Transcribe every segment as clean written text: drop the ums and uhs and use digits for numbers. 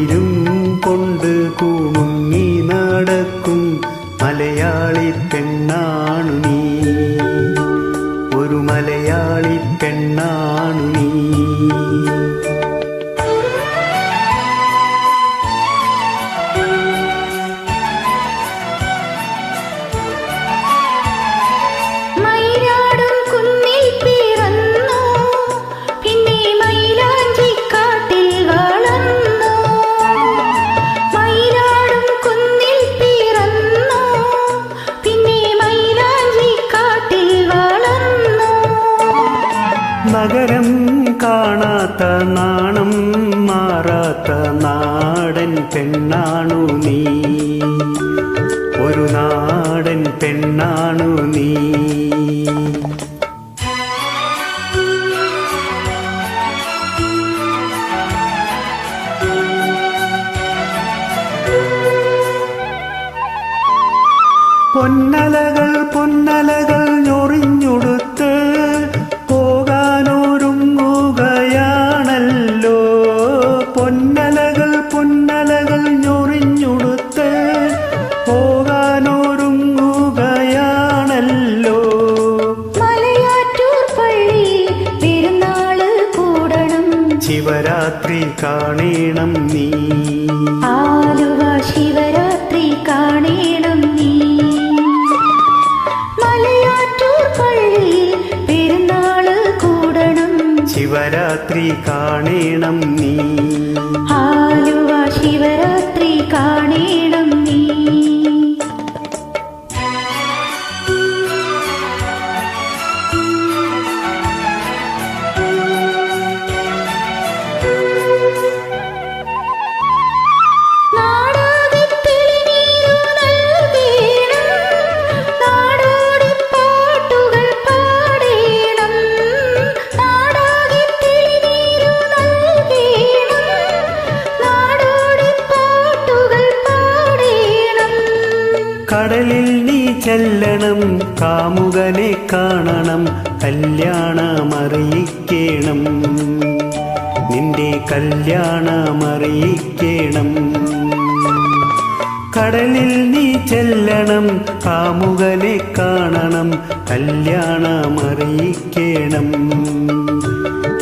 കുളിരും കൊണ്ട് കൂമുങ്ങി നടക്കും മലയാളി പെണ്ണാണു നീ, ഒരു മലയാളി പെണ്ണാണു നീ. നഗരം കാണാത്ത നാണം മാറാത്ത നാടൻ പെണ്ണാണു നീ, ഒരു നാടൻ പെണ്ണാണു നീ. പൊന്നലകൾ പൊന്നലകൾ ഞൊറിഞ്ഞുടുത്ത് പോകാനൊരുങ്ങുകയാണല്ലോ, പൊന്നലകൾ പൊന്നലകൾ ഞൊറിഞ്ഞുടുത്ത് പോകാനൊരുങ്ങുകയാണല്ലോ. മലയാറ്റൂർ പള്ളി പെരുന്നാള് കൂടണം, ശിവരാത്രി കാണേണം നീ, ആലുവ ശിവരാത്രി കാണേണം നീ. മലയാറ്റൂർ പള്ളി പെരുന്നാള് കൂടണം, ശിവരാത്രി കാണേണം നീ, ആലുവ ശിവരാത്രി കാണേണം നീ. കടലിൽ നീ ചെല്ലണം, കാമുകനെ കാണണം, കല്യാണമറിയിക്കണം, നിന്റെ കല്യാണമറിയിക്കണം. കടലിൽ നീ ചെല്ലണം, കാമുകനെ കാണണം, കല്യാണമറിയിക്കണം,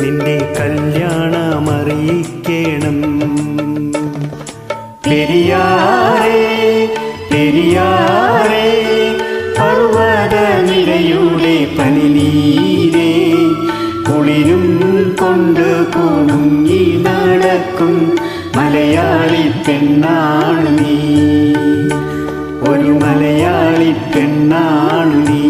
നിന്റെ കല്യാണമറിയിക്കണം. പെരിയാറേ പെരിയാറേ പർവ്വതനിരയുടെ പനിനീരേ, കുളിരും കൊണ്ട് കൂമുങ്ങി നടക്കും മലയാളി പെണ്ണാണു നീ, ഒരു മലയാളി പെണ്ണാണു നീ.